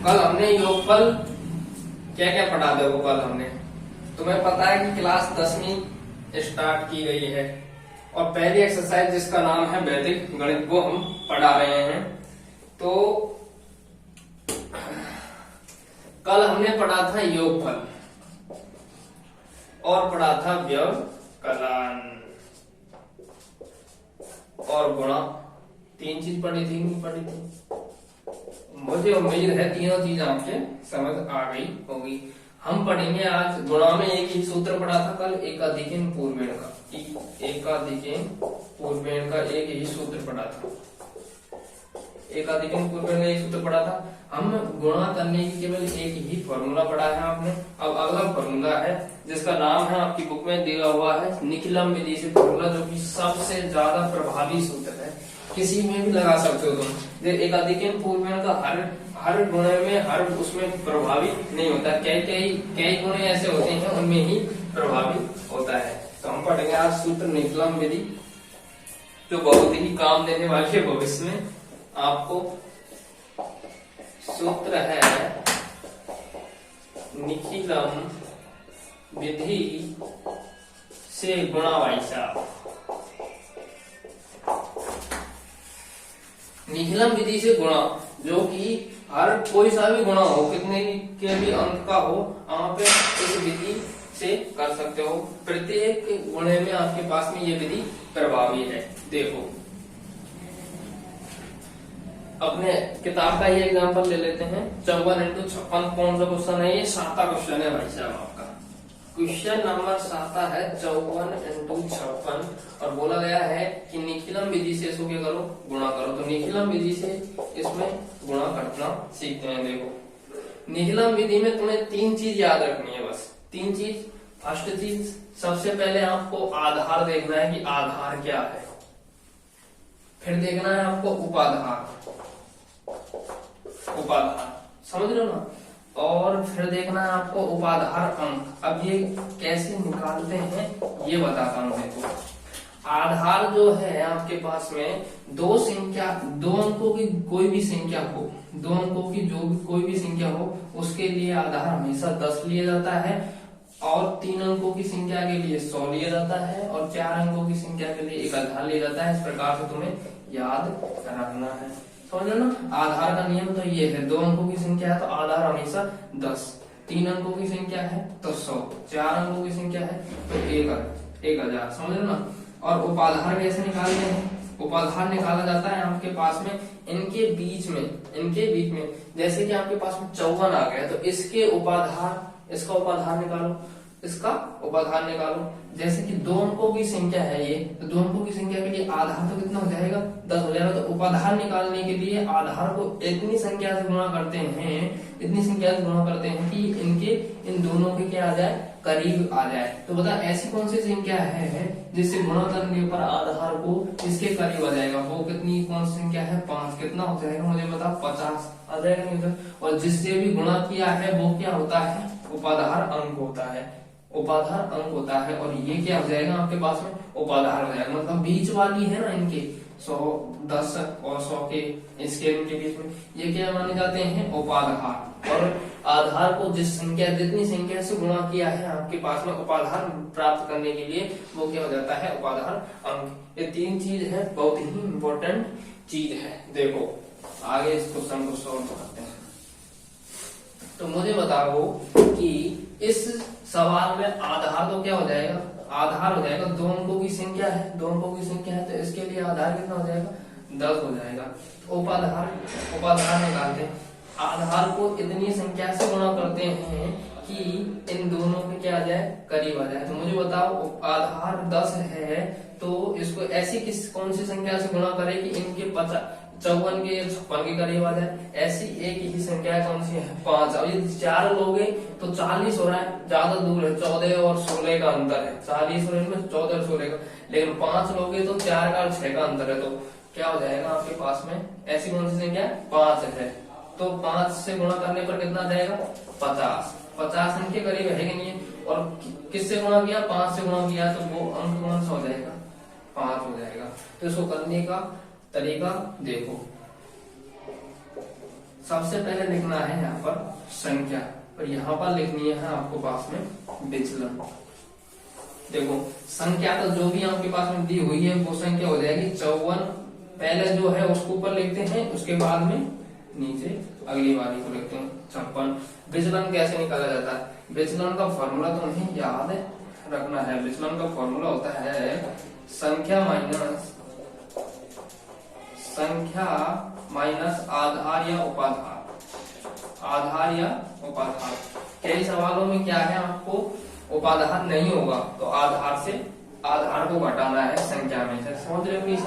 कल हमने योगफल क्या क्या पढ़ा देखो। कल हमने तुम्हें पता है कि क्लास 10वीं स्टार्ट की गई है और पहली एक्सरसाइज जिसका नाम है वैदिक गणित वो हम पढ़ा रहे हैं। तो कल हमने पढ़ा था योगफल और पढ़ा था व्यवकलन और गुणा। तीन चीज पढ़ी थी नहीं पढ़ी थी? मुझे उम्मीद है तीनों चीज आपके समझ आ गई होगी। हम पढ़ेंगे आज गुणा में एक ही सूत्र पढ़ा था कल, एकाधिकन पूर्वेण का। एकाधिकन पूर्वेण का एक ही सूत्र पढ़ा था। एकाधिकन पूर्वेण का एक सूत्र पढ़ा था। हम गुणा करने की केवल एक ही फॉर्मूला पढ़ा है आपने। अब अगला फॉर्मूला है जिसका नाम है आपकी बुक में दिया हुआ है निखिलम विधि से फॉर्मूला, जो कि सबसे ज्यादा प्रभावी सूत्र है। किसी में भी लगा सकते हो तुम। एकाधिकन पूर्वेण का हर गुणे में हर उसमें प्रभावी नहीं होता। कई गुणे ऐसे होते हैं उनमें ही प्रभावी होता है। तो हम पढ़ेंगे आज सूत्र निखिलम विधि, जो बहुत ही काम देने वाली है भविष्य में आपको। सूत्र है निखिलम विधि से गुणा। भाई साहब, निखिलम विधि से गुणा, जो कि हर कोई सा भी गुणा हो, कितने के भी अंक का हो, आप इस विधि से कर सकते हो। प्रत्येक गुणे में आपके पास में ये विधि प्रभावी है। देखो अपने किताब का ये एग्जांपल ले लेते हैं। 54 इंटू 56 कौन सा क्वेश्चन है? ये 7वां क्वेश्चन है भाई साहब आपका। क्वेश्चन नंबर 7 है 54 इंटू 56 और बोला गया है कि निखिलम विधि से इसको क्या करो? गुणा करो। तो निखिलम विधि से इसमें गुणा करना सीखते हैं। देखो निखिलम विधि में तुम्हें तीन चीज याद रखनी है, बस तीन चीज। फर्स्ट चीज, सबसे पहले आपको आधार देखना है कि आधार क्या है। फिर देखना है आपको उपाधार, समझ रहे हो ना? और फिर देखना है आपको उपाधार अंक। अब ये कैसे निकालते हैं ये बताता हूं। देखो आधार जो है आपके पास में दो अंकों की कोई भी संख्या हो, दो अंकों की जो भी कोई भी संख्या हो, उसके लिए आधार हमेशा 10 लिया जाता है। और 3 अंकों की संख्या के लिए 100 लिया जाता है और 4 अंकों की संख्या के लिए एक आधार लिया जाता है। इस प्रकार से तुम्हें याद रखना है, समझ लो ना? आधार का नियम तो ये है, 2 अंकों की संख्या है तो आधार हमेशा 10, 3 अंकों की संख्या है तो 100, 4 अंकों की संख्या है तो 1000, समझ लो ना? और उपाधार कैसे निकालते हैं? उपाधार निकाला जाता है आपके पास में इनके बीच में जैसे कि आपके पास में 54 आ गया तो इसका उपाधार निकालो। जैसे कि 2 अंकों की संख्या है ये, तो 2 अंकों की संख्या के लिए आधार तो कितना हो जाएगा? 10 हो जाएगा। तो उपाधार निकालने के लिए आधार को इतनी संख्या से गुणा करते हैं कि इन दोनों के क्या आ जाए? करीब आ जाए। तो बता ऐसी कौन सी संख्या है जिससे गुणा करने पर आधार को इसके करीब आ जाएगा? वो कितनी कौन सी संख्या है? 5। कितना हो जाएगा मुझे बता? 50 आ जाएगा नहीं तो? और जिससे भी गुणा किया है वो क्या होता है? उपाधार अंक होता है। और ये क्या हो जाएगा आपके पास में? उपाधार हो जाएगा। मतलब बीच वाली है ना इनके 100, 10 और 100 के इसके इनके बीच में ये क्या माने जाते हैं? उपाधार। और आधार को जितनी संख्या से गुणा किया है आपके पास में उपाधार प्राप्त करने के लिए वो क्या हो जाता है? उपाधार अंक। ये 3 चीज है, बहुत ही इंपॉर्टेंट चीज है। देखो आगे इस क्वेश्चन को सॉल्व करते हैं। तो मुझे बताओ कि इस सवाल में आधार तो क्या हो जाएगा? आधार हो जाएगा 2 अंकों की संख्या है, 2 अंकों की संख्या है तो इसके लिए आधार कितना हो जाएगा? 10 हो जाएगा। तो उपाधार निकालते हैं। आधार को इतनी संख्या से गुणा करते हैं कि इन दोनों के क्या आ जाए? करीब आ जाए। तो मुझे बताओ आधार 10 है तो इसको ऐसी कौन सी संख्या से गुणा करें कि इनके 54 के 56 के करीब आ जाए? ऐसी एक ही संख्या कौन सी है? 5। अब ये 4 लोगे तो 40 हो रहा है, ज्यादा दूर है, 14 और 16 का अंतर है। 40 और इनमें 14 और 16 का। लेकिन 5 लोगे तो 4 का और 6 का अंतर है। तो क्या हो जाएगा आपके पास में? ऐसी कौन सी संख्या? 5 है। तो 5 से गुणा करने पर कितना आ जाएगा? 50 इनके करीब है कि नहीं है? और किससे गुणा किया? 5 से गुणा किया तो वो अंक कौन सा हो जाएगा? 5 हो जाएगा। तो इसको करने का तरीका देखो। सबसे पहले लिखना है यहाँ पर संख्या, और यहाँ पर लिखनी है आपको पास में विचलन। देखो संख्या तो जो भी आपके पास में दी हुई है वो संख्या हो जाएगी 54, पहले जो है उसको ऊपर लिखते हैं, उसके बाद में नीचे अगली वाली को लिखते हैं 56। विचलन कैसे निकाला जाता है? विचलन का फॉर्मूला तो नहीं याद रखना है। विचलन का फॉर्मूला होता है संख्या माइनस आधार या उपाधार, आधार या उपाधार। कई सवालों में क्या है, आपको उपाधार नहीं होगा तो आधार से आधार को घटाना है संख्या में से। समझ रहे हो? नहीं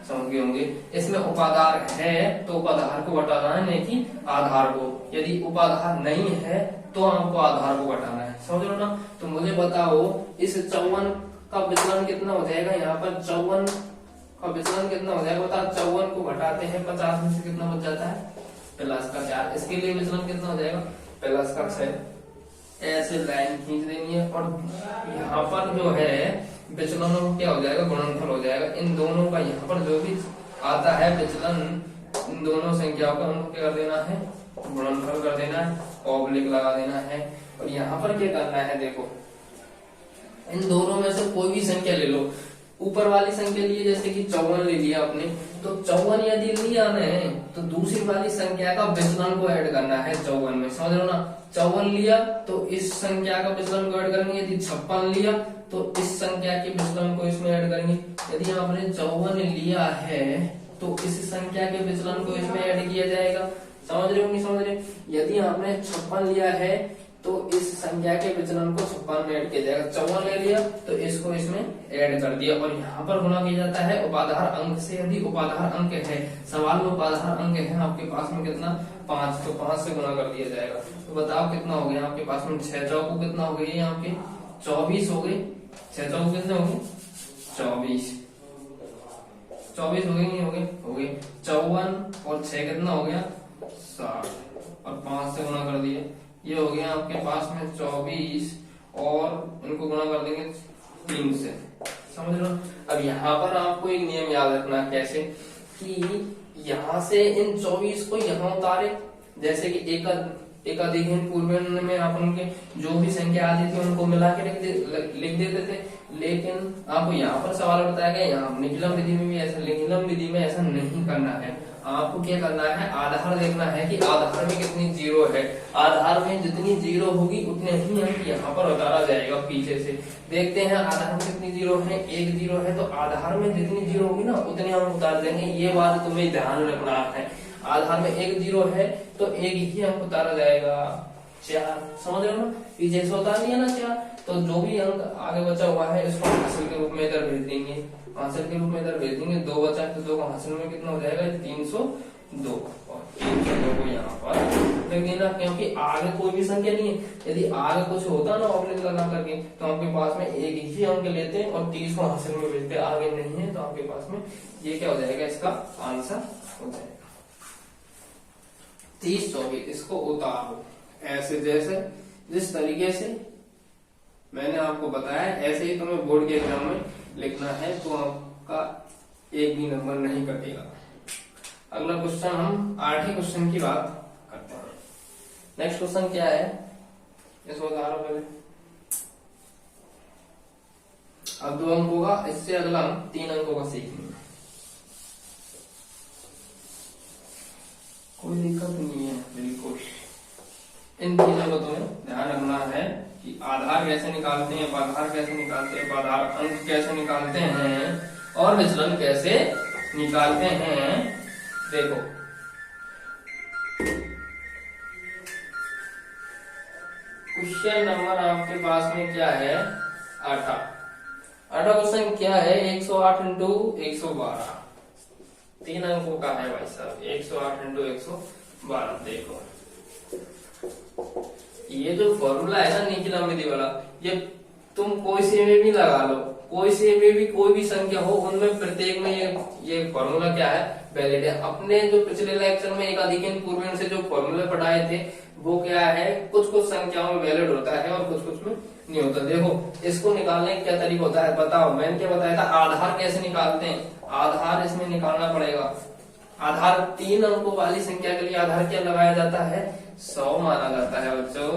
समझ गए होंगे। इसमें उपाधार है तो उपाधार को घटाना है, नहीं कि आधार को। यदि उपाधार नहीं है तो आपको आधार को घटाना है। समझ रहे हो ना? तो मुझे बताओ इस 54 का विचलन कितना हो जाएगा? यहाँ पर 54 का विचलन कितना हो जाएगा? बता, 54 को घटाते हैं 50 में से कितना बच जाता है? प्लस का 4। इसके लिए विचलन कितना हो जाएगा? प्लस का 6। ऐसे लाइन खींच देनी है, और यहाँ पर जो है विचलनों को क्या हो जाएगा? गुणनफल हो जाएगा। इन दोनों का यहाँ पर जो भी आता है विचलन, इन दोनों संख्याओं का उनको क्या कर देना है? गुणनफल कर देना है, ऑब्लिक लगा देना है। और यहाँ पर क्या करना है? देखो इन दोनों में से कोई भी संख्या ले लो। ऊपर वाली संख्या लिए जैसे कि 54 ले लिया आपने, तो 54 यदि लिया ना तो दूसरी वाली संख्या का विचलन को ऐड करना है 54 में। समझ लो ना? 54 लिया तो इस संख्या का विचलन को ऐड करेंगे। यदि 56 लिया तो इस संख्या के विचलन को इसमें ऐड करेंगे। यदि आपने 54 लिया है तो इस संख्या के विचलन को इसमें ऐड किया जाएगा। समझ रहे हो नहीं समझ रहे? यदि आपने 56 लिया है तो इस संख्या के विचलन को 56 में ऐड किया जाएगा। 54 ले लिया तो इसको इसमें ऐड कर दिया। और यहाँ पर गुणा किया जाता है उपाधार अंक से। यदि उपाधार अंक है, सवाल में उपाधार अंक है आपके पास में कितना? 5, तो 5 से गुणा कर दिया जाएगा। तो बताओ कितना हो गया आपके पास में? 6 चौको कितना हो गई? यहाँ पे 24 हो गई। 6 चौको कितने हो गए? 24। 24 हो गई नहीं हो गई? हो गई। 54 और 6 कितना हो गया? 60, और 5 से गुणा कर दिए। ये हो गया आपके पास में 24, और इनको गुणा कर देंगे 3 से। समझ लो? अब यहाँ पर आपको एक नियम याद रखना, कैसे कि यहाँ से इन 24 को यहाँ उतारे। जैसे कि एकाधिक पूर्व में अपन के जो भी संख्या आती थी उनको मिला के लिख देते थे, लेकिन आपको यहाँ पर सवाल बताया गया, यहाँ निखिलम विधि में भी ऐसा, निखिलम विधि में ऐसा नहीं करना है। आपको क्या करना है? आधार देखना है कि आधार में कितनी जीरो है। आधार में जितनी जीरो होगी उतने ही अंक यहाँ पर उतारा जाएगा पीछे से। देखते हैं आधार में कितनी जीरो है। 1 जीरो है तो आधार में जितनी जीरो होगी ना उतने हम उतार देंगे। ये बात तुम्हें ध्यान रखना है। आधार में 1 जीरो है तो 1 ही अंक उतारा जाएगा। 4, समझ रहे हो ना? पीछे से उतार दिया ना 4, तो जो भी अंक आगे बचा हुआ है इसको हासिल के रूप में इधर भेज देंगे। हासिल के रूप में इधर भेज देंगे। 2 बचा है तो 2 को हासिल में कितना हो जाएगा? 302, और 302 को यहाँ पर लिख देना, क्योंकि आगे कोई भी संख्या नहीं है। यदि आगे कुछ होता ना ऑब्लिक लगा करके तो आपके पास में 1 ही अंक लेते और 30 को हासिल में भेजते। आगे नहीं है तो आपके पास में ये क्या हो जाएगा? इसका आंसर हो जाएगा 30, 24। इसको उतारो ऐसे, जैसे जिस तरीके से मैंने आपको बताया ऐसे ही तुम्हें बोर्ड के एग्जाम में लिखना है, तो आपका एक भी नंबर नहीं कटेगा। अगला क्वेश्चन, हम 8वें क्वेश्चन की बात करते हैं। नेक्स्ट क्वेश्चन क्या है? इसको उतारो पहले। अब 2 अंकों का, इससे अगला हम 3 अंकों का सीखेंगे। कोई दिक्कत नहीं है बिल्कुल। इन चीजों को तुम्हें ध्यान रखना है कि आधार कैसे निकालते हैं, उपाधार कैसे निकालते हैं, उपाधार अंक कैसे निकालते हैं, और विचलन कैसे निकालते हैं। देखो क्वेश्चन नंबर आपके पास में क्या है? 8 क्वेश्चन क्या है? 108 इंटू 112, 3 अंकों का है भाई साहब। 108 इंटू 112। देखो ये जो फॉर्मूला है ना निखिलम विधि वाला, ये तुम कोई से में भी लगा लो, कोई से में भी कोई भी संख्या हो, उनमें प्रत्येक में ये फॉर्मूला क्या है? वैलिड है। अपने जो पिछले लेक्चर में एकाधिक पूर्व से जो फॉर्मूले पढ़ाए थे वो क्या है? कुछ कुछ संख्याओं में वैलिड होता है और कुछ कुछ में नहीं होता। देखो इसको निकालने का क्या तरीका होता है बताओ। मैंने क्या बताया था? आधार कैसे निकालते हैं? आधार इसमें निकालना पड़ेगा। आधार 3 अंकों वाली संख्या के लिए आधार क्या लगाया जाता है? 100 माना जाता है बच्चों।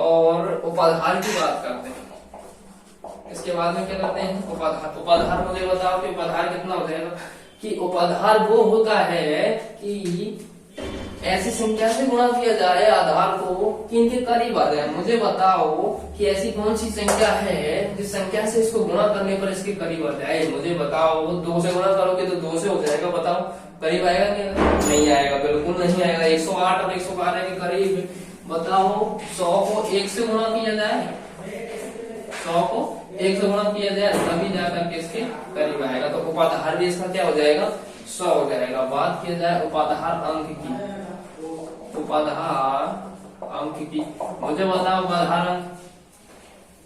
और उपाधार की बात करते हैं, इसके बाद में क्या करते हैं? उपाधार। उपाधार मुझे बताओ कि उपाधार कितना हो जाएगा? कि उपाधार वो होता है कि ऐसी संख्या से गुणा किया जाए आधार को कि इनके करीब आ जाए। मुझे बताओ कि ऐसी कौन सी संख्या है जिस संख्या से इसको गुणा करने पर इसके करीब आ जाए। मुझे बताओ, 2 से गुणा करोगे तो 2 से हो जाएगा, बताओ करीब आएगा क्या? नहीं आएगा, बिल्कुल नहीं आएगा। 108 और 112 के करीब। बताओ 100 को 1 से गुणा किया जाए, 100 को 1 से गुणा किया जाए तभी जाकर के इसके करीब आएगा। तो उपाधार भी इसका क्या हो जाएगा? 100 हो जाएगा। बात किया जाए उपाधार अंक की, उपाधार अंक की, मुझे बताओ उपाधार अंक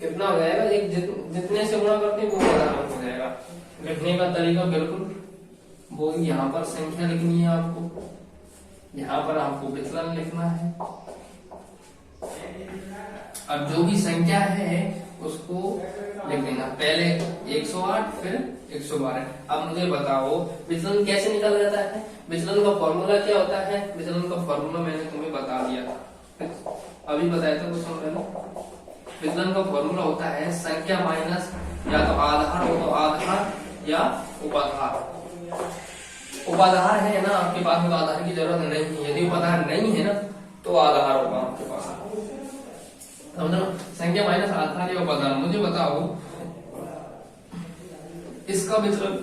कितना हो जाएगा? एक जितने से गुणा करते हैं वो उपाधार अंक हो जाएगा। लिखने का तरीका बिल्कुल वो यहाँ पर संख्या लिखनी है आपको, यहाँ पर आपको विचलन लिखना है। अब जो भी संख्या है उसको लिख देना, पहले 108 फिर 112। अब मुझे बताओ विचलन कैसे निकल जाता है? विचलन का फॉर्मूला क्या होता है? विचलन का फॉर्मूला मैंने तुम्हें बता दिया था, अभी बताया था कुछ पहले। विचलन का फॉर्मूला होता है संख्या माइनस या तो आधार हो तो आधार या उपाधार। उपाधार है ना आपके पास में तो आधार की जरूरत नहीं है, यदि उपाधार नहीं है ना तो आधार होगा आपके पास। समझ लो, संख्या माइनस आधार या उपाधार। मुझे बताओ इसका विचलन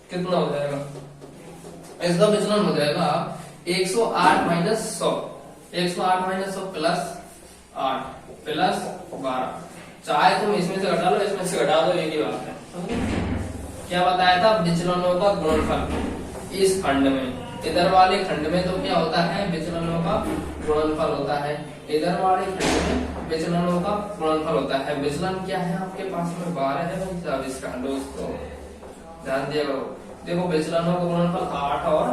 कितना हो जाएगा? इसका विचलन हो जाएगा 108 माइनस 100, 108 माइनस 100 प्लस 8 प्लस 12। चाहे तुम इसमें से घटा लो, इसमें से घटा दो, एक ही बात है। क्या बताया था? विचलनों का गुणनफल। इस खंड में, इधर वाले खंड में तो क्या होता है? विचलनों का गुणनफल होता है। इधर वाले खंड में विचलनों का गुणनफल होता है। विचलन क्या है आपके पास में? 12 है भाई साहब इसका दोस्तों, ध्यान दिया करो। देखो विचलनों का गुणनफल 8 और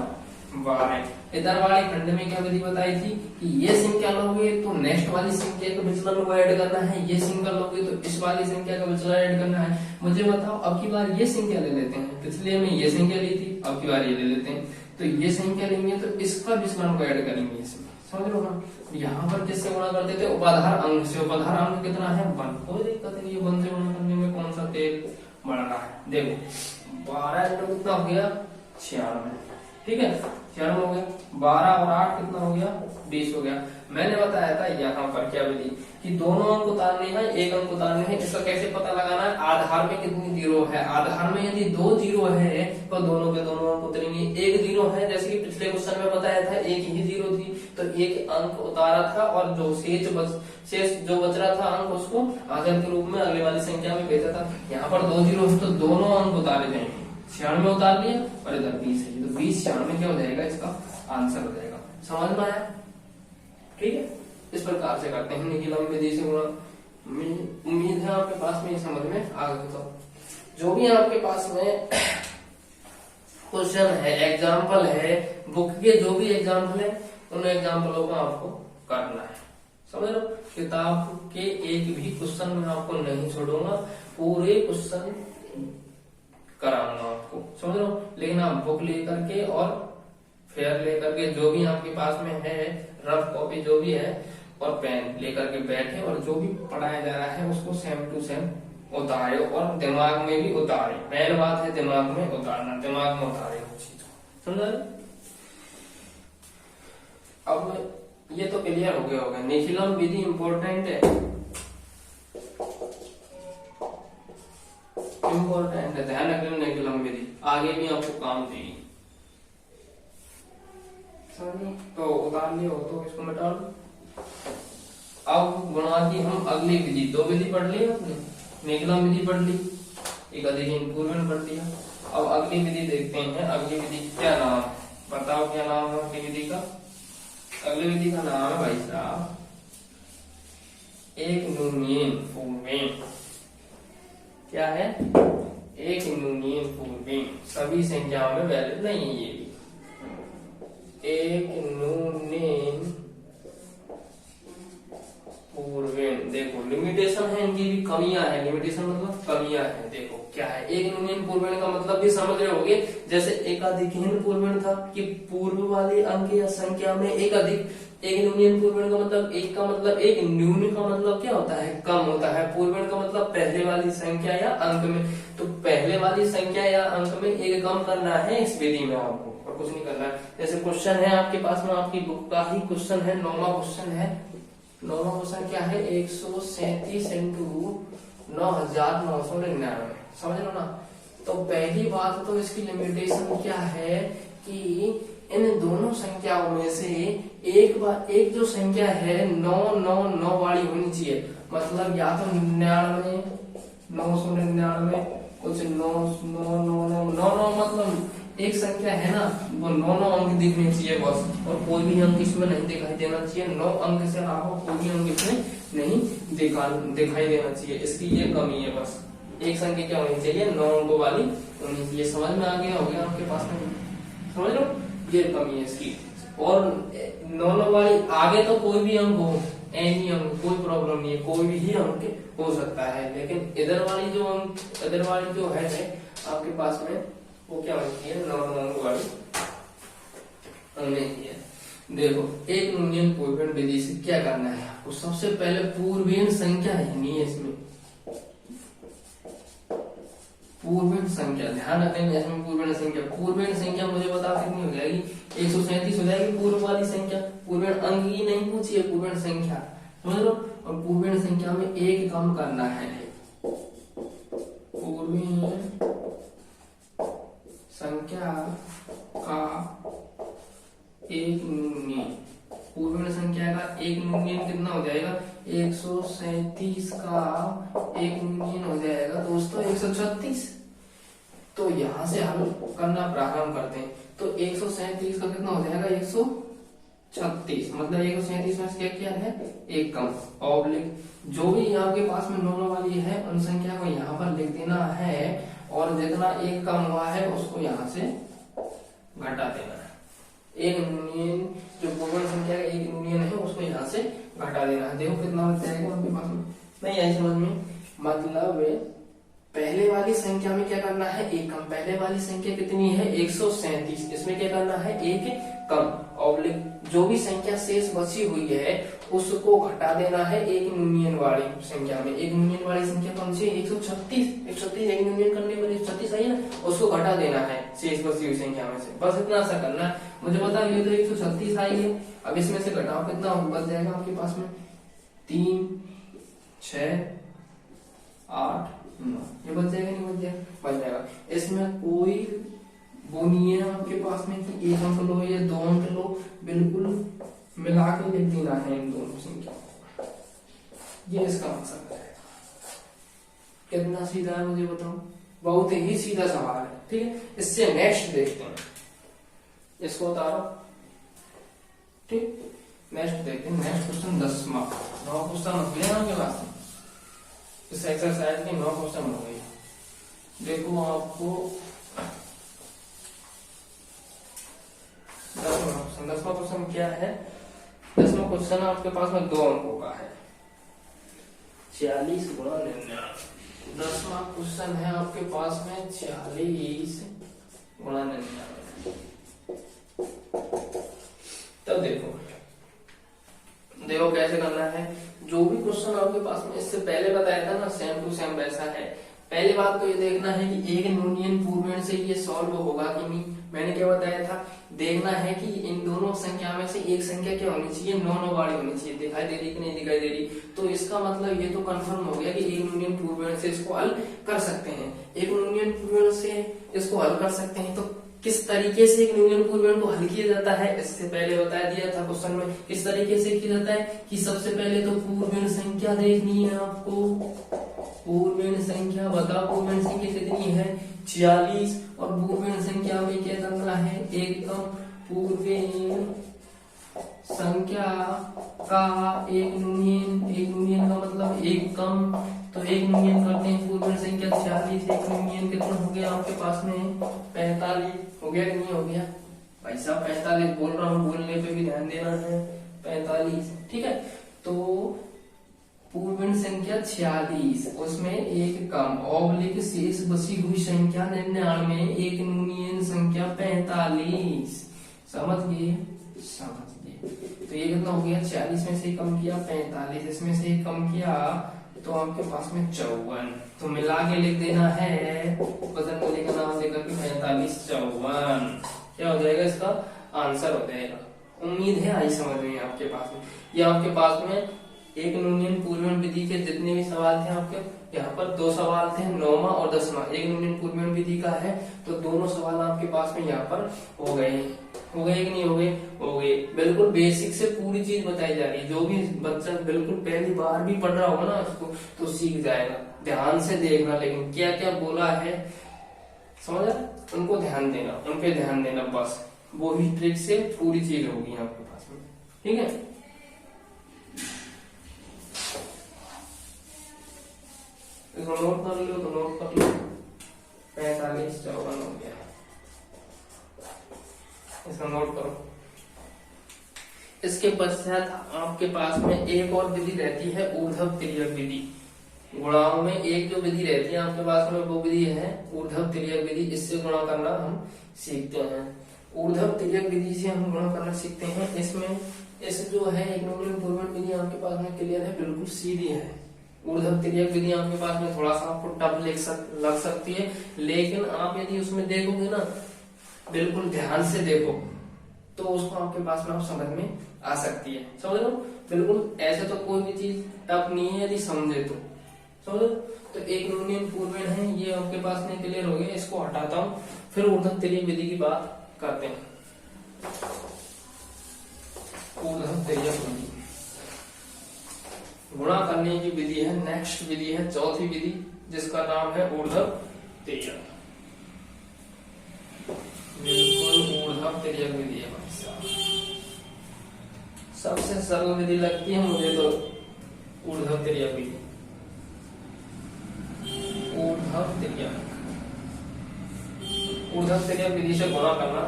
12। इधर वाले खंड में क्या विधि बताई थी कि ये संख्या लोगे तो नेक्स्ट वाली संख्या के विचलन को ऐड करना है, ये संख्या लोगे तो इस वाली संख्या का विचलन ऐड करना है। मुझे बताओ अब की बार ये संख्या ले लेते हैं, पिछले में ये संख्या ली थी, अब की बार ये ले लेते हैं। तो ये संख्या लेंगे तो इसका विचलन को ऐड करेंगे इसमें, समझ लो ना। यहाँ पर किससे गुणा करते थे? उपाधार अंक से। उपाधार अंक कितना है? 1। कोई दिक्कत नहीं है 1 से गुणा करने में, कौन सा तेल बढ़ रहा है। देखो 12 इंटू कितना हो गया? 96, ठीक है 96 हो गया। 12 और 8 कितना हो गया? 20 हो गया। मैंने बताया था यहाँ पर क्या विधि कि दोनों अंक उतारने हैं, एक अंक उतारने हैं। इसका कैसे पता लगाना है? आधार में कितनी जीरो है। आधार में यदि 2 जीरो है तो दोनों के दोनों अंक उतरेंगे। 1 जीरो है, जैसे कि पिछले क्वेश्चन में बताया था 1 ही जीरो थी तो 1 अंक उतारा था और जो शेष जो बच रहा था अंक उसको आधार के रूप में अगले वाली संख्या में भेजा था। यहाँ पर 2 जीरो है तो दोनों अंक उतारे जाएंगे। 96 उतार लिया और इधर 20 है, तो 20 96 क्या हो जाएगा? इसका आंसर हो जाएगा। समझ में आया? ठीक है, इस प्रकार से करते हैं निखिलम विधि से गुणा। उम्मीद है आपके पास में ये समझ में आ गया। तो जो भी आपके पास में क्वेश्चन है, एग्जाम्पल है, बुक के जो भी एग्जाम्पल है उन एग्जाम्पलों को आपको करना है। समझ लो, किताब के एक भी क्वेश्चन में आपको नहीं छोड़ूंगा, पूरे क्वेश्चन कराऊंगा आपको, समझ लो। लेकिन आप बुक लेकर के और फेयर लेकर के जो भी आपके पास में है, रफ कॉपी जो भी है और पेन लेकर के बैठे और जो भी पढ़ाया जा रहा है उसको सेम टू सेम उतारे और दिमाग में भी उतारे। पहली बात है दिमाग में उतारना, दिमाग में उतारे वो चीज, समझा? अब ये तो क्लियर हो गया होगा। निखिलम विधि इंपॉर्टेंट है, इंपॉर्टेंट है, ध्यान रखना। निखिलम विधि आगे भी आपको काम देगी। तो उतार लिया हो तो इसको मिटा लो। अब गुणा की हम अगली विधि, 2 विधि पढ़ ली आपने, निखिलम विधि पढ़ ली, एक अधिक पूर्व पढ़ लिया। अब अगली विधि देखते हैं। अगली विधि क्या नाम? बताओ क्या नाम है अगली विधि का? अगली विधि का नाम है भाई साहब एक यूनियन पूर्वेन। क्या है? एक यूनियन पूर्वेन। सभी संख्याओं में वैलिड नहीं है ये भी। एक यूनियन पूर्वेन। देखो लिमिटेशन है, इनकी भी कमियां है। लिमिटेशन मतलब कमियां कमियां हैं। देखो क्या है, एक यूनियन पूर्वण का मतलब भी समझ रहे होगे, जैसे एकाधिकहीन पूर्वण था कि पूर्व वाले अंक या संख्या में एक अधिक। एक यूनियन पूर्वण का मतलब एक का मतलब एक, न्यून का मतलब क्या होता है, कम होता है, पूर्वण का मतलब पहले वाली संख्या या अंक में। तो पहले वाली संख्या या अंक में एक कम करना है इस विधि में आपको, और कुछ नहीं करना है। जैसे क्वेश्चन है आपके पास में, आपकी बुक का ही क्वेश्चन है, 9वां क्वेश्चन है। 9वां क्वेश्चन क्या है, 137 इंटू 9999, समझ लो ना। तो पहली बात तो इसकी लिमिटेशन क्या है कि इन दोनों संख्याओं में से एक जो संख्या है 999 वाली होनी चाहिए। मतलब या तो 99, 999, कुछ 9 मतलब एक संख्या है ना, वो 9 अंक दिखने चाहिए बस, और कोई भी अंक इसमें नहीं दिखाई देना चाहिए। 9 अंक से अलावा कोई भी अंक इसमें नहीं दिखाई देना चाहिए। इसकी ये कमी है बस, एक संख्या क्या होनी चाहिए, 9 अंकों वाली होनी चाहिए। समझ में आ गया होगा आपके पास में, समझ लो, ये कमी है इसकी। और 9 वाली आगे तो कोई भी अंक हो, एनी अंक, कोई प्रॉब्लम नहीं है, कोई भी अंक हो सकता है। लेकिन इधर वाली जो अंक, इधर वाली जो है आपके पास में, वो क्या होनी चाहिए, 9 अंक वाली होनी चाहिए। देखो एक यूनियन पूर्वण विधि से क्या करना है आपको, सबसे पहले पूर्वेण संख्या लेनी है। इसमें पूर्वेण संख्या ध्यान रखेंगे, इसमें पूर्वेण संख्या मुझे बता कितनी हो जाएगी, 137 हो जाएगी पूर्व वाली संख्या। पूर्वेण अंक ही नहीं पूछिए, पूर्वेण संख्या, समझ लो। और पूर्वेण संख्या में एक कम करना है, पूर्वेण संख्या का एक यूनियन, पूर्वेण संख्या का एक यूनियन कितना हो जाएगा, 137 का एक यूनियन हो जाएगा दोस्तों 136। तो यहां से हम करना प्रारंभ करते हैं। तो 137 का कितना हो जाएगा, 136। मतलब 137 में क्या क्या है, एक कम, ऑब्लिक जो भी आपके पास में 9 वाली है उन संख्या को यहाँ पर लिख देना है, और जितना एक कम हुआ है उसको यहाँ से घटा देना है। एक यूनियन जो पूर्वण संख्या का एक यूनियन है उसको यहाँ से घटा देना है। देखो कितना बच जाएगा आपके पास में, नहीं आई समझ में। मतलब पहले वाली संख्या में क्या करना है, एक कम। पहले वाली संख्या कितनी है, 137, इसमें क्या करना है, एक कम, ऑब्लिक जो भी संख्या शेष बची हुई है उसको घटा देना है एक यूनियन वाली संख्या में। एक यूनियन वाली संख्या कौन सी, 136 एक यूनियन करने पर 136 आई ना, उसको घटा देना है शेष बची हुई संख्या में से। बस इतना सा करना है। मुझे बता ये तो 136 आई है, अब इसमें से घटाओ कितना बच जाएगा आपके पास में, 3, 6, 8, 9, ये बच जाएगा, नहीं बच जाएगा, बच जाएगा। इसमें कोई वो नहीं है आपके पास में कि एक अंक लो या 2 अंक लो, बिल्कुल मिला के लिख देना है इन दोनों संख्या, ये इसका मकसद है। कितना सीधा है मुझे बताओ, बहुत ही सीधा सवाल है, ठीक है। इससे नेक्स्ट देखते हैं, इसको उतारो, ठीक। नेक्स्ट देखते हैं, नेक्स्ट क्वेश्चन 10वां। 9 क्वेश्चन हो गया आपके पास, इस एक्सरसाइज के 9 क्वेश्चन हो गए। देखो आपको 10वां क्वेश्चन क्या है, 10वां क्वेश्चन आपके पास में 2 अंकों का है, 46 गुणा 99। 10वां क्वेश्चन है आपके पास में 46 गुणा 99। तब देखो कैसे करना है। जो भी क्वेश्चन आपके पास में इससे पहले बताया था ना, सेम टू सेम वैसा है। पहली बात तो ये देखना है कि एक यूनियन पूर्वण से ये सॉल्व होगा कि नहीं। मैंने क्या बताया था, देखना है कि इन दोनों संख्या में से एक संख्या क्या होनी चाहिए, 9 वाली होनी चाहिए। दिखाई दे रही कि नहीं दिखाई दे रही, तो इसका मतलब ये तो कंफर्म हो गया कि एक यूनियन पूर्वण से इसको हल कर सकते हैं। एक यूनियन पूर्वण से इसको हल कर सकते हैं, तो किस तरीके से एक यूनियन पूर्वण को हल किया जाता है, इससे पहले बता दिया था क्वेश्चन में। किस तरीके से किया जाता है कि सबसे पहले तो पूर्वण संख्या देखनी है आपको। पूर्वण संख्या बताओ, पूर्वण संख्या कितनी है, 46। और पूर्वण संख्या में क्या करना है, एक कम। पूर्वण संख्या का एक यूनियन का मतलब एक कम, तो एक यूनियन करते हैं। पूर्वण संख्या 46, एक यूनियन कितना हो गया आपके पास में, 45 हो गया कि नहीं हो गया भाई साहब। 45 बोल रहा हूँ, बोलने पे भी ध्यान देना है, 45, ठीक है। तो पूर्वण संख्या 46, उसमें एक कम ऑब्लिक शेष बची हुई संख्या 99, एक यूनियन संख्या 45। समझ गए? तो ये कितना हो गया? 46 में से कम किया 45, इसमें से कम किया तो आपके पास में 54। तो मिला के लिख देना है, वजन मूल्य का नाम लेकर के 45 54 क्या हो जाएगा? इसका आंसर हो जाएगा। उम्मीद है आई समझ में आपके पास में। ये आपके पास में एक यूनियन पूर्वण विधि के जितने भी सवाल थे आपके यहाँ पर 2 सवाल थे, 9वां और 10वां एक यूनियन पूर्वण विधि का है, तो दोनों सवाल आपके पास में यहाँ पर हो गए कि नहीं हो गए? हो गए। बिल्कुल बेसिक से पूरी चीज बताई जा रही है, जो भी बच्चा बिल्कुल पहली बार भी पढ़ रहा होगा ना उसको तो सीख जाएगा। ध्यान से देखना, लेकिन क्या क्या बोला है समझ, उनको ध्यान देना, उन पे ध्यान देना, बस वो ही ट्रिक से पूरी चीज होगी आपके पास में। ठीक है, इसको नोट कर लो, तो नोट कर लो 45 54 हो गया, इसका नोट करो। इसके पश्चात आपके पास में एक और विधि रहती है ऊर्ध्व तिर्यक विधि। गुणाओं में एक जो विधि रहती है आपके पास में वो विधि है ऊर्ध्व तिर्यक विधि। इससे गुणा करना हम सीखते हैं। ऊर्ध्व तिर्यक विधि से हम गुणा करना सीखते हैं। इसमें इस जो है एक यूनियन पूर्वण विधि आपके पास में क्लियर है, बिल्कुल सीधी है। ऊर्ध्व तिर्यक विधि आपके पास में थोड़ा सा आपको टफ लग सकती है, लेकिन आप यदि उसमें देखोगे ना, बिल्कुल ध्यान से देखो तो उसको आपके पास में समझ में आ सकती है। समझ लो, बिल्कुल ऐसे तो कोई भी चीज टफ नहीं है यदि समझे तो। समझो, तो एक यूनियन पूर्वण है, ये आपके पास में क्लियर हो गया। इसको हटाता हूँ, फिर ऊर्ध्व तिर्यक विधि की बात करते हैं। ऊर्ध्व तिर्यक विधि गुणा करने की विधि है, नेक्स्ट विधि है चौथी विधि, जिसका नाम है ऊर्ध्व तिर्यक। बिल्कुल ऊर्ध्व तिर्यक विधि है भाई साहब, सबसे सरल विधि लगती है मुझे तो ऊर्ध्व तिर्यक विधि। ऊर्ध्व तिर्यक विधि से गुणा करना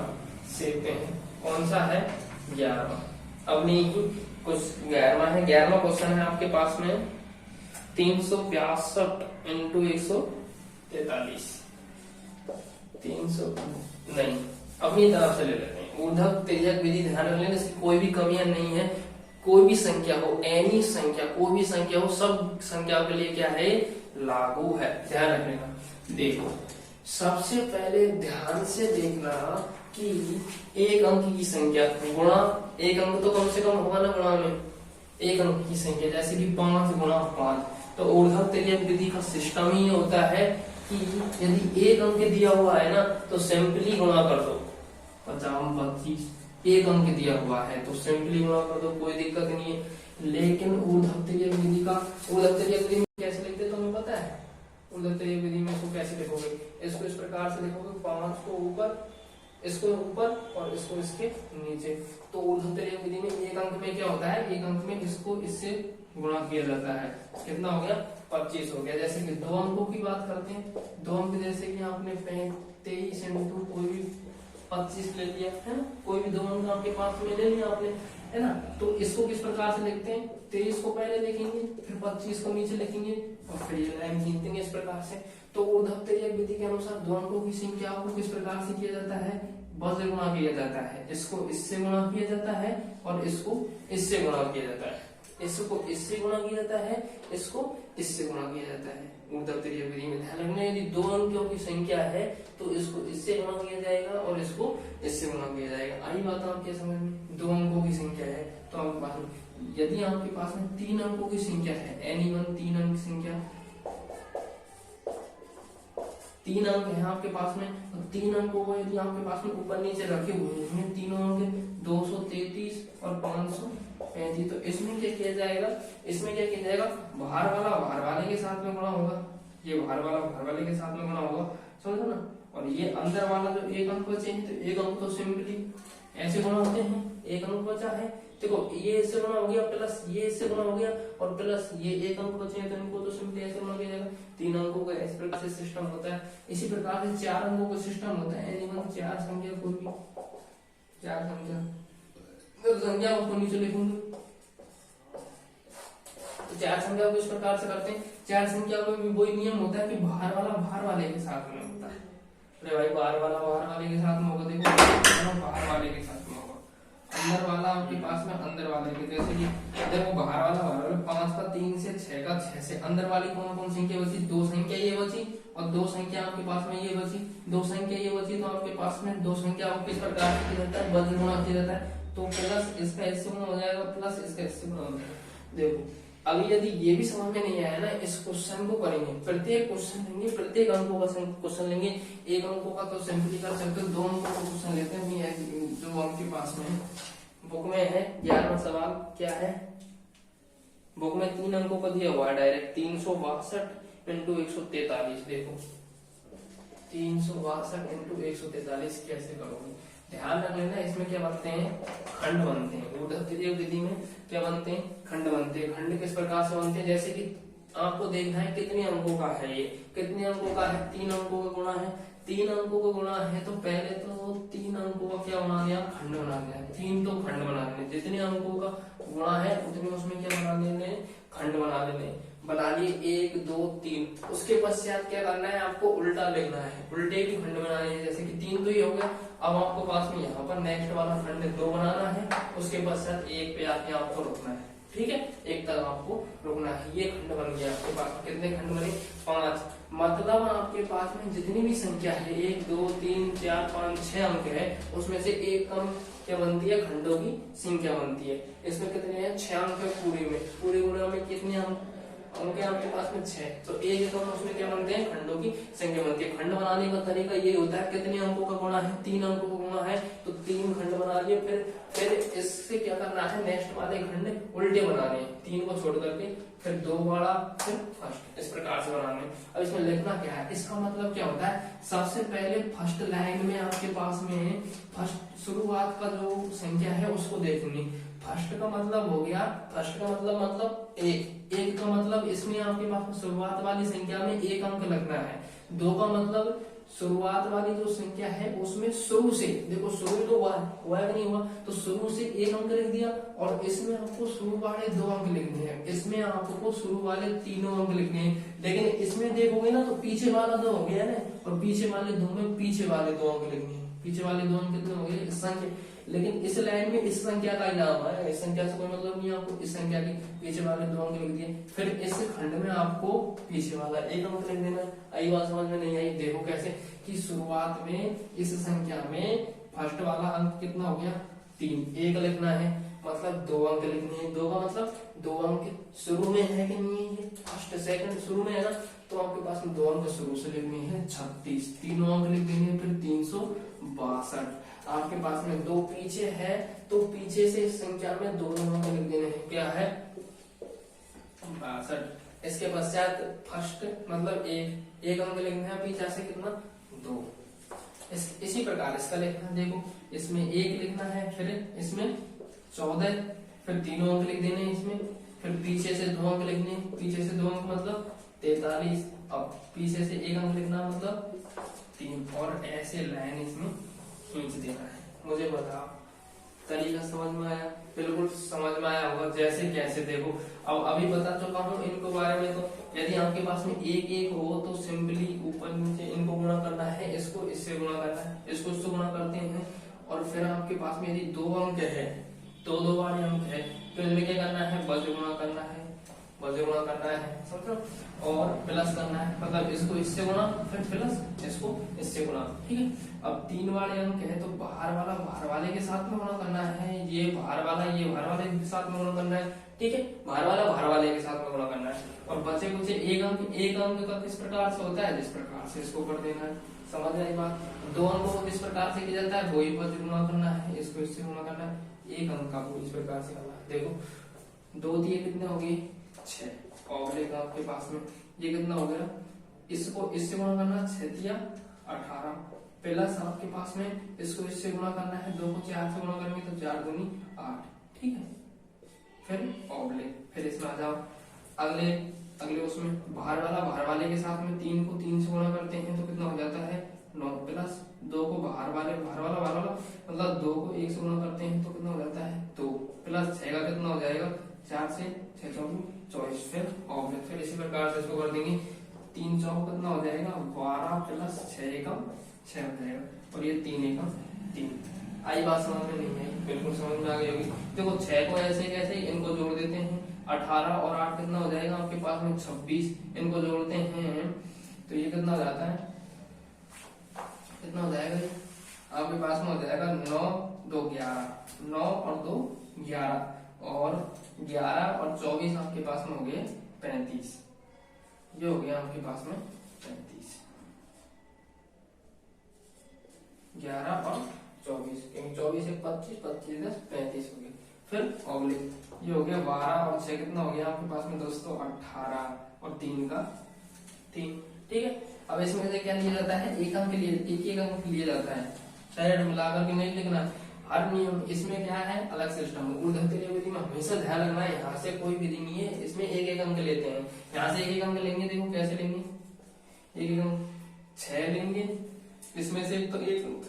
सीखते हैं। कौन सा है? 11वां। अब नहीं कुछ 11वां है। 11वां क्वेश्चन है आपके पास में 362 इंटू 143। 300 नहीं, अपनी तरफ से ले लेते हैं। ऊर्ध्व तिर्यक विधि ध्यान रख लेना, इसकी कोई भी कमियां नहीं है। कोई भी संख्या हो, एनी संख्या, कोई भी संख्या हो, सब संख्याओं के लिए क्या है? लागू है। ध्यान रखना। देखो, सबसे पहले ध्यान से देखना कि एक अंक की संख्या गुणा, एक अंक तो कम से कम होगा ना गुणा में, एक अंक की संख्या जैसे कि 5 गुणा 5। तो ऊर्ध्व तिर्यक विधि का सिस्टम ही होता है कि यदि एक अंक दिया हुआ है ना तो सिंपली गुणा कर दो। 50 25 एक अंक दिया हुआ है तो सिंपली गुणा कर दो, कोई दिक्कत नहीं है। लेकिन ऊर्ध्व तिर्यक विधि का, ऊर्ध्व तिर्यक विधि में कैसे लिखते तुम्हें पता है? ऊर्ध्व तिर्यक विधि में इसको कैसे लिखोगे? इसको इस प्रकार से लिखोगे, 5 को ऊपर, इसको ऊपर और इसको इसके नीचे। तो ऊर्ध्व तिर्यक विधि में एक अंक में क्या होता है? एक अंक में इसको इससे गुणा किया जाता है। कितना हो गया? 25 हो गया। जैसे कि 2 अंकों की बात करते हैं, 2 अंक जैसे कि आपने 23 इंटू कोई भी 25 ले लिया है ना, कोई भी 2 अंक आपके पास में ले लिया आपने, है ना। तो इसको किस प्रकार से लिखते हैं? 23 को पहले लिखेंगे, फिर 25 को नीचे लिखेंगे और फिर ये लाइन खींचेंगे इस प्रकार से। तो ऊर्ध्व तिर्यक विधि के अनुसार 2 अंकों की संख्या को किस प्रकार से किया जाता है? वज्र गुणा किया जाता है। इसको इससे गुणा किया जाता है और इसको इससे गुणा किया जाता है। इसको इससे गुणा किया जाता है, इसको इससे गुणा किया जाता है। ऊर्ध्व तिर्यक विधि में ध्यान रखना, यदि 2 अंकों की संख्या है तो इसको इससे गुणा किया जाएगा और इसको इससे गुणा किया जाएगा। आई बात आपके समझ में? 2 अंकों की संख्या है तो आपके पास में, यदि आपके पास में 3 अंकों की संख्या है, एनी1 3 अंक संख्या, 3 अंक है आपके पास में, तो 3 अंकों को यदि आपके पास में ऊपर नीचे रखे हुए हैं, तीनों अंक 233 और 535, तो इसमें क्या किया जाएगा? इसमें क्या किया जाएगा? बाहर वाले के साथ में गुणा होगा, ये बाहर वाले के साथ में गुणा होगा, समझो ना। और ये अंदर वाला जो एक अंक बचे हैं, तो एक अंक तो सिंपली ऐसे गुणा होते हैं, एक अंक बचा है, देखो ये इससे गुणा हो गया प्लस ये इससे गुणा हो गया और प्लस ये एक अंक बचे हैं तो इनको तो सिंपली ऐसे गुणा किया जाएगा। 3 अंकों का इस प्रकार से सिस्टम होता है। इसी प्रकार से 4 अंकों का सिस्टम होता है। एनीवन 4 संख्या, कोई भी 4 संख्या, तो संख्या को नीचे लिखूंगी तो चार संख्या को इस प्रकार से करते हैं, चार संख्या में भी वही नियम होता है कि बाहर वाला बाहर वाले के साथ में होता है। अरे भाई बाहर वाला बाहर वाले के साथ में होगा, देखो बाहर वाले के साथ में होगा, अंदर वाला आपके पास में अंदर वाले के, जैसे कि देखो बाहर वाला 5 का 3 से 6 का 6 से, अंदर वाली कौन कौन संख्या बची, दो संख्या ये बची और दो संख्या आपके पास में ये बची, दो संख्या ये बची, तो आपके पास में दो संख्या किस प्रकार से रहता है, वज्र गुणा किया जाता है, तो प्लस इसका इससे गुणा हो जाएगा, प्लस इसका इससे गुणा हो जाएगा। देखो अभी यदि ये भी समझ में नहीं आया ना, इस क्वेश्चन को करेंगे, प्रत्येक क्वेश्चन लेंगे, प्रत्येक अंकों का क्वेश्चन लेंगे, एक अंकों का तो सिंपली कर सकते हो, दो अंकों का क्वेश्चन लेते हैं, जो आपके पास में बुक में है 11वां सवाल क्या है, बुक में 3 अंकों का दिया हुआ है डायरेक्ट 362 इंटू 143। देखो 362 इंटू 143 कैसे करोगे, ध्यान रख लेना, इसमें क्या बनते हैं, खंड बनते हैं, ऊर्ध्व विधि में क्या बनते हैं, खंड बनते हैं। खंड किस प्रकार से बनते हैं, जैसे कि आपको देखना है कितने अंकों का है, ये कितने अंकों का है, 3 अंकों का गुणा है, 3 अंकों का गुणा है, तो पहले तो 3 अंकों का क्या बना दिया, खंड बना दिया, 3 तो खंड बना देने, जितने अंकों का गुणा है उतने उसमें क्या बना देने, खंड बना लेने, बना लिए 1 2 3। उसके पश्चात क्या करना है, आपको उल्टा लिखना है, उल्टे की खंड बनाने हैं, जैसे कि 3 तो ये हो गया, अब आपको पास में यहाँ पर नेक्स्ट वाला खंड 2 बनाना है, उसके पश्चात 1 पे आके आपको रुकना है, ठीक है, 1 तक आपको रुकना है, ये खंड बन गया आपके पास। कितने खंड बने, 5, मतलब आपके पास में जितनी भी संख्या है 1 2 3 4 5 6 अंक है, उसमें से एक कम क्या बनती है, खंडों की संख्या बनती है। इसमें कितने हैं, 6 अंक है पूरे में, पूरे गुणा में कितने अंक है आपके पास में 6, तो एक कम उसमें क्या बनते हैं, खंडों की संख्या बनती है। खंड बनाने का तरीका ये होता है, कितने अंकों का गुणा है, 3 अंकों का गुणा है, तो 3 खंड बना लिए, फिर इससे क्या करना है, नेक्स्ट वाले खंड उल्टे बनाने हैं, 3 को छोड़ करके, फिर 2 वाला, फिर फर्स्ट, इस प्रकार से बनाने। अब इसमें लिखना क्या है, इसका मतलब क्या होता है, सबसे पहले फर्स्ट लाइन में आपके पास में फर्स्ट शुरुआत का जो संख्या है उसको देखनी। फर्स्ट का मतलब हो गया, फर्स्ट का मतलब एक का मतलब इसमें आपके पास शुरुआत वाली संख्या में 1 अंक लगना है। 2 का मतलब शुरुआत वाली जो संख्या है उसमें शुरू से, देखो शुरू तो हुआ है कि नहीं हुआ, तो शुरू से 1 अंक लिख दिया, और इसमें आपको शुरू वाले 2 अंक लिखने हैं, इसमें आपको शुरू वाले 3 अंक लिखने हैं। लेकिन इसमें देखोगे ना तो पीछे वाला 2 हो गया ना, और पीछे वाले 2 में पीछे वाले 2 अंक लिखने हैं, पीछे वाले 2 अंक कितने हो गए, इस संख्या, लेकिन इस लाइन में इस संख्या का ही नाम है, इस संख्या से कोई मतलब नहीं, आपको इस संख्या की पीछे वाले 2 अंक लिख दिए, फिर इस खंड में आपको पीछे वाला 1 अंक लिख देना। आई बात समझ में नहीं आई, देखो कैसे कि शुरुआत में इस संख्या में फर्स्ट वाला अंक कितना हो गया, 3, 1 लिखना है, मतलब 2 अंक लिखने हैं, 2 का मतलब 2 अंक शुरू में है कि नहीं है, फर्स्ट सेकंड शुरू में है ना, तो आपके पास में 2 अंक शुरू से लिखने हैं, 36, 3 अंक लिख देंगे, फिर 362। आपके पास में 2 पीछे है, तो पीछे से इस संख्या में 2 अंक लिख देने हैं, क्या है, 62। इसके पश्चात फर्स्ट मतलब एक अंक लिखना है, पीछे से कितना, 2। इसी प्रकार इसका लिखना, देखो इसमें 1 लिखना है, फिर इसमें 14, फिर 3 अंक लिख देने इसमें, फिर पीछे से 2 अंक लिखने, पीछे से 2 अंक मतलब 43, अब पीछे से 1 अंक लिखना मतलब 3, और ऐसे लाइन इसमें खींच देना है। मुझे बताओ तरीका समझ में आया, बिल्कुल समझ में आया होगा, जैसे कैसे देखो, अब अभी बता चुका हूँ इनको बारे में। तो यदि आपके पास में 1 1 हो तो सिंपली ऊपर नीचे इनको गुणा करना है, इसको इससे गुणा करना है, इसको इससे गुणा करते हैं, और फिर आपके पास में यदि 2 अंक है, 2 वाले अंक है, तो इनमें क्या करना है, वज्र गुणा करना है, वज्र गुणा करना है, समझो, और प्लस करना है, मतलब इसको इससे गुणा, फिर प्लस इसको इससे गुणा, ठीक है। अब 3 वाले अंक है, तो बाहर वाला बाहर वाले के साथ में गुणा करना है, ये बाहर वाला ये बाहर वाले के साथ में गुणा करना है, ठीक है, बाहर वाला बाहर वाले के साथ में गुणा करना है, और बचे कुछ 1 अंक का किस प्रकार से होता है, जिस प्रकार से इसको कर देना है, समझ रही बात। 2 अंकों को किस प्रकार से किया जाता है, वही वज्र गुणा करना है, इसको इससे गुणा करना है, 1 अंक का इस प्रकार से करना है। देखो 2 दिए कितने हो गए, 6, और एक आपके पास में ये कितना हो गया, इसको इससे गुणा करना, 6 दिया 18, प्लस आपके पास में इसको इससे गुणा करना है, 2 को 4 से गुणा करेंगे तो 4 दूनी 8, ठीक है। फिर ऑब्लिक, फिर इसमें आ जाओ, अगले उसमें बाहर वाले के साथ में 3 को 3 से गुणा करते हैं, तो कितना हो जाता है 9, प्लस 2 को बाहर वाला मतलब 2 को 1 से गुणा करते हैं, तो कितना हो जाता है 2, प्लस 6 का कितना हो जाएगा 4 से 6 चौक 24, फिर ऑब्लिक, फिर इसी प्रकार से इसको कर देंगे 3 चौक कितना हो जाएगा 12 प्लस 6 एकम 6 हो जाएगा, और ये 3 एकम 3। आई बात समझ में नहीं आई? बिल्कुल समझ में आ गई होगी। देखो 6 को ऐसे कैसे इनको जोड़ देते हैं, 18 और 8 कितना हो जाएगा आपके पास में 26, इनको जोड़ते हैं तो ये कितना हो जाता है, कितना हो जाएगा ये आपके पास में हो जाएगा 9 2 11, 9 और 2 11, और 11 और 24 आपके पास में हो गए 35, ये हो गया आपके पास में 35, 11 और 24, क्योंकि 24 एक 25, 25 10 35 हो गए। फिर ऑब्लिक, ये हो गया 12 और 6 कितना हो गया आपके पास में दोस्तों 18, और 3 का 3। ठीक है, अब इसमें से क्या लिया जाता है, एक अंक लिए, एक अंक लिया जाता है, साइड मिलाकर के नहीं लिखना। हर नियम इसमें क्या है, अलग सिस्टम। ऊर्ध्वक्रिय विधि में हमेशा ध्यान रखना है, यहाँ से कोई विधि नहीं है, इसमें एक एक अंक लेते हैं। यहाँ से एक एक अंक लेंगे, देखो कैसे लेंगे, एक एक अंक 6 लेंगे, इसमें से तो एक अंक,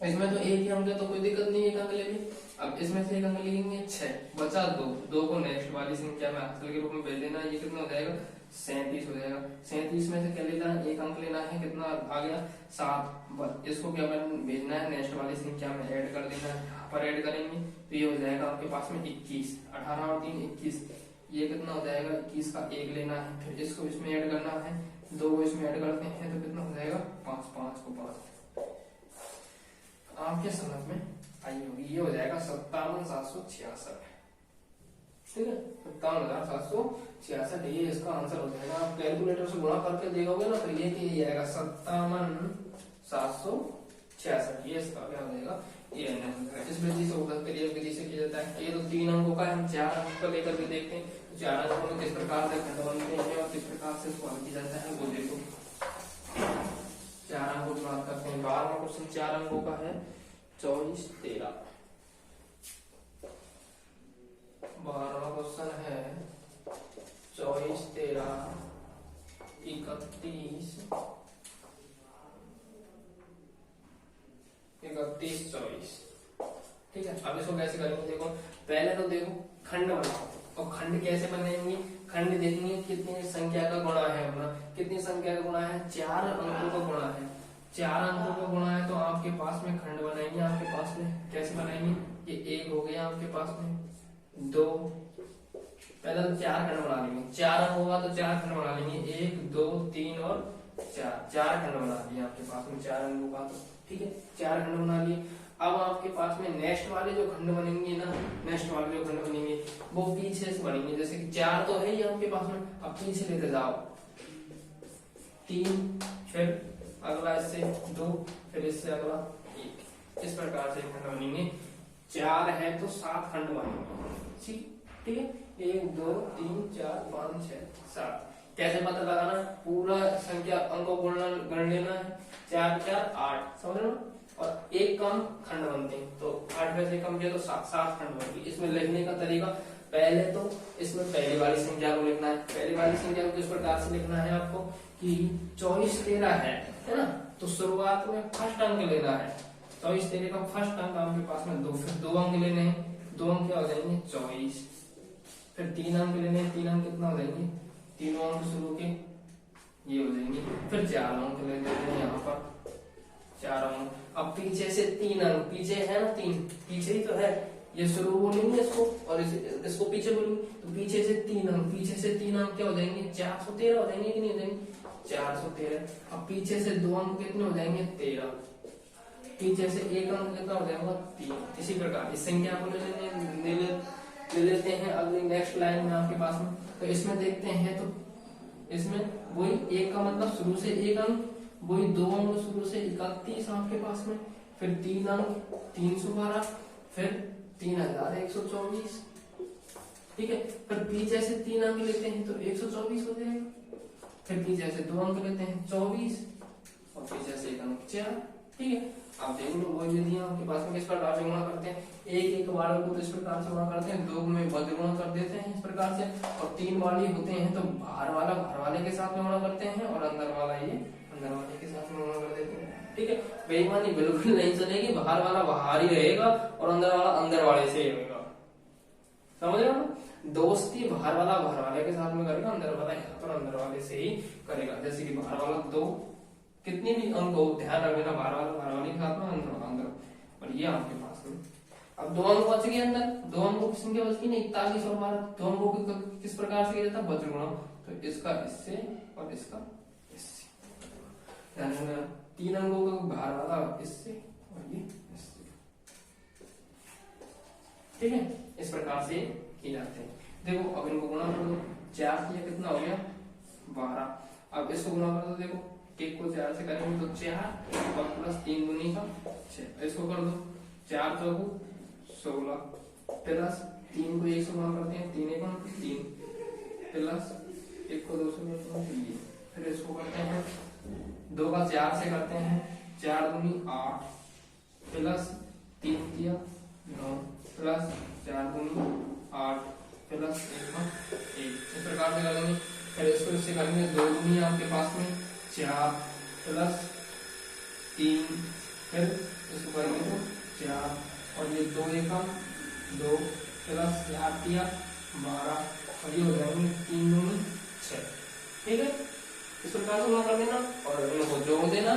इसमें तो एक ही अंक है तो कोई दिक्कत नहीं, एक अंक लेंगे। अब इसमें से एक अंक लेंगे 6, बचा 2 को नेक्स्ट वाली संख्या में हासिल के रूप में भेज देना, ये कितना हो जाएगा 37 हो जाएगा। 37 में से क्या लेना है, एक अंक लेना है, कितना आ गया 7, इसको क्या भेजना है नेक्स्ट वाली संख्या में ऐड कर देना है, यहाँ पर ऐड करेंगे तो ये हो जाएगा आपके पास में 21, 18 और 3 21, ये कितना हो जाएगा 21 का 1 लेना है, फिर इसको इसमें ऐड करना है, 2 को इसमें ऐड करते हैं तो कितना हो जाएगा 5, 5 को 5। आपके समझ में आई होगी, ये हो जाएगा 57,766। ठीक है, 57,766, ये इसका आंसर हो जाएगा। आप कैलकुलेटर से गुणा करके देखोगे ना तो ये कि आएगा 57,766, ये इसका क्या हो जाएगा, ये इस विधि से ऊर्ध्वक्रिय विधि से किया जाता है। ये तो 3 अंकों का, हम 4 अंक को लेकर के देखते हैं, तो 4 अंकों में किस प्रकार से खंड बनते हैं और किस प्रकार से इसको हल किया जाता है वो देखो। 4 अंकों की बात करते हैं, 12वां क्वेश्चन 4 अंकों का है, 24 13। 12वां क्वेश्चन है 24 13 31 31 24। ठीक है, अब इसको कैसे करेंगे, देखो पहले तो देखो खंड बनाओ, और खंड कैसे बनेंगे, खंड देखेंगे कितनी संख्या का गुणा है अपना, कितनी संख्या का गुणा है, 4 अंकों का गुणा है, 4 अंकों का गुणा है, तो आपके पास में खंड बनाएंगे, आपके पास में कैसे बनाएंगे, ये 1 हो गया आपके पास में, 2, पहले तो 4 खंड बना लेंगे, 4 अंक होगा तो 4 खंड बना लेंगे, 1 2 3 और 4 खंड बना लिए आपके पास में 4 अंकों का, तो ठीक है 4 खंड बना लिए। अब आपके पास में नेक्स्ट वाले जो खंड बनेंगे ना, नेक्स्ट वाले जो खंड बनेंगे वो पीछे से बनेंगे, जैसे कि 4 तो है ही आपके पास में, अब पीछे लेते जाओ, 3, फिर अगला इससे 2, फिर इससे अगला 1, इस प्रकार से खंड बनेंगे। 4 है तो 7 खंड बनेंगे, ठीक है, 1 2 3 4 5 6 7। कैसे पता लगाना, पूरा संख्या अंकों को गण लेना है, 4 4 8, समझ लो, और एक कम खंड बनते हैं, तो 8 में से कम किया तो 7 खंड बनेंगे। इसमें लिखने का तरीका, पहले तो इसमें पहली वाली संख्या को लिखना है, पहली वाली संख्या को किस प्रकार से लिखना है आपको कि 24 13 है ना, तो शुरुआत में फर्स्ट अंक लेना है, 24 13 का फर्स्ट अंक आपके पास में 2, फिर 2 अंक लेने हैं, 2 अंक क्या हो जाएंगे 24, फिर 3 अंक लेने हैं, 3 अंक कितना हो जाएंगे, 3 अंक शुरू के ये हो जाएंगे, फिर 4 अंक ले लेते हैं यहाँ पर 4 अंक। अब पीछे से 3 अंक, पीछे है ना 3, पीछे ही तो है, ये शुरू बोलेंगे इसको और इसको पीछे बोलेंगे, तो पीछे से 3 अंक, पीछे से 3 अंक क्या हो जाएंगे 413 हो जाएंगे कि नहीं हो जाएंगे 413। अब पीछे से 2 अंक कितने हो जाएंगे 13, पीछे से 1 अंक कितना हो जाएगा 3। इसी प्रकार इस संख्या को ले लेते हैं अगली नेक्स्ट लाइन में आपके पास में, तो इसमें देखते हैं तो इसमें वही 1 का मतलब शुरू से 1 अंक, वही 2 अंक शुरू से 31 आपके पास में, फिर 3 अंक 312, फिर 3124, ठीक है, फिर पीछे से 3 अंक लेते हैं तो 124 हो जाएगा, फिर पीछे से 2 अंक लेते हैं 24, और पीछे से 1 अंक 4, ठीक है। आप देख लो वही विधियां आपके पास में किस प्रकार से गुणा करते हैं, एक वाले को इस प्रकार से गुणा करते हैं, 2 में बद गुणा कर देते हैं इस प्रकार से, और 3 वाले होते हैं तो बाहर वाला बाहर वाले के साथ में गुणा करते हैं, और अंदर वाला ये अंदर वाले के साथ में गुणा कर देते हैं, ठीक है। बेईमानी बिल्कुल नहीं चलेगी, बाहर वाला बाहर ही रहेगा और अंदर वाला अंदर वाले से रहेगा, समझ रहे हो ना? दोस्ती बाहर वाले के साथ में करेगा, अंदर वाला यहाँ पर अंदर वाले से ही करेगा। जैसे कि बाहर वाला दो, कितने भी अंक हो ध्यान रखना, बाहर वाले के साथ में अंदर वाला अंदर, और ये आपके पास में। अब दो अंक बच गए अंदर, दो अंकों की संख्या बच गई ना 41 और 12। दो अंकों को किस प्रकार से किया जाता है? वज्र गुणा। तो इसका इससे और इसका इससे, ध्यान रखना। 3 अंकों का बाहर वाला इससे और ये इससे, ठीक है? इस प्रकार से किए जाते हैं। देखो अब इनको गुणा कर दो, 4 किया कितना हो गया? 12। अब इसको गुणा कर दो, देखो एक को 4 से करेंगे तो 4 और प्लस 3 दूनी का 6। इसको कर दो 4 चौको 16 प्लस 3 को 1 से गुणा करते हैं, 3 1 3 प्लस 1 को 2 से गुणा करते हैं। फिर इसको करते हैं 2 का 4 से करते हैं, 4 दूनी 8 प्लस 3 किया 9 प्लस 4 दूनी 8 प्लस 1 इस प्रकार से करेंगे। फिर इसको इससे करेंगे 2 दूनी आपके पास में 4 प्लस 3, फिर इसको करेंगे तो 4 और ये 2 एकम 2 प्लस 4 किया 12 और ये हो जाएंगे 3 दूनी 6, ठीक है? इस प्रकार से गुणा कर देना और इनको जोड़ देना,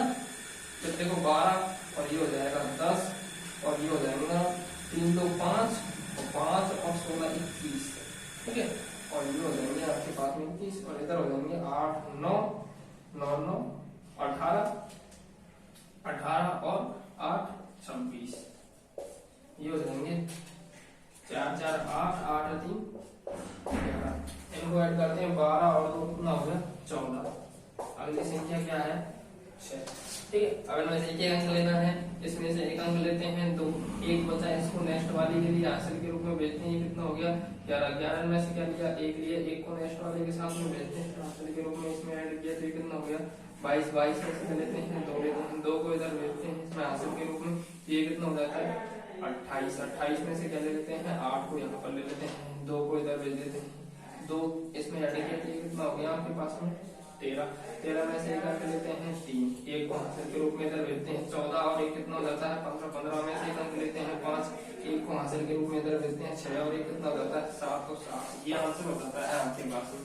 फिर देखो 12 और ये हो जाएगा 10 और ये हो जाएगा 3 2 5 और 5 और 16 21, ठीक है? और ये हो जाएंगे आपके पास में 21 और इधर हो जाएंगे 8 9 9 9 18 18 और 8 26, ये हो जाएंगे 4 4 8 8 3 11। इनको ऐड करते हैं 12 और 2 कितना हो गया 14। अगली संख्या क्या है 6, ठीक है? अब इनमें से एक अंक लेना है, इसमें से एक अंक लेते हैं, दो एक बचा है, इसको नेक्स्ट वाली के लिए हासिल के रूप में भेजते हैं। कितना हो गया 11। 11 में से क्या लिया? एक लिया, एक को नेक्स्ट वाले के साथ में भेजते हैं हासिल के रूप में, इसमें ऐड किया तो कितना हो गया 22। 22 में से लेते हैं 2 लेते हैं, 2 को इधर भेजते हैं इसमें हासिल के रूप में, ये कितना हो जाता है 28। 28 में से क्या ले लेते हैं 8 को यहाँ पर ले लेते हैं, 2 को इधर भेज देते हैं, 2 इसमें ऐड किया तो ये कितना हो गया आपके पास में 13। 13 में से एक अंक लेते हैं 3, एक को हासिल के रूप में इधर भेजते हैं 14 और एक कितना हो जाता है 15। 15 में से एक अंक लेते हैं 5, एक को हासिल के रूप में इधर भेजते हैं 6 और एक कितना हो जाता है 7। तो 7 ये आंसर हो जाता है आपके पास में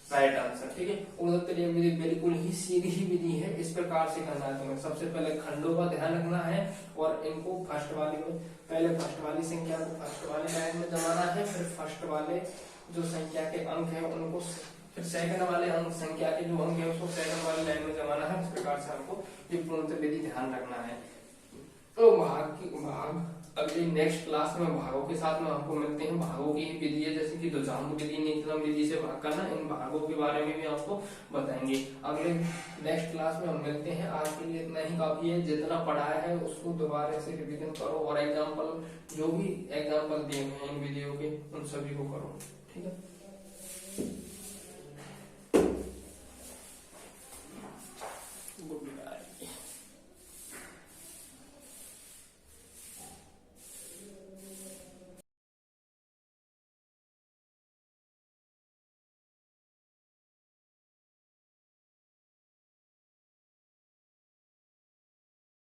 राइट आंसर, ठीक है? उड़दत्त विधि बिल्कुल ही सीधी विधि है, इस प्रकार से करना है तुम्हें। सबसे पहले खंडों का ध्यान रखना है और इनको फर्स्ट वाली में, पहले फर्स्ट वाली संख्या को फर्स्ट वाली लाइन में जमाना है, फिर फर्स्ट वाले जो संख्या के अंक है उनको फिर सेकंड वाले अंक संख्या के जो अंक है उसको सेकंड वाली लाइन में जमाना है। इस प्रकार से हमको ये पूर्णतः विधि ध्यान रखना है। तो भाग अगली नेक्स्ट क्लास में भागों के साथ में आपको मिलते हैं। भागों की विधि है जैसे कि दशमलव विधि, न्यूनतम विधि से भाग करना, इन भागों के बारे में भी आपको बताएंगे अगले नेक्स्ट क्लास में हम मिलते हैं। आज के लिए इतना ही काफी है, जितना पढ़ाया है उसको दोबारा से रिवीजन करो और एग्जाम्पल जो भी एग्जाम्पल दिए हैं इन वीडियो के उन सभी को करो, ठीक है?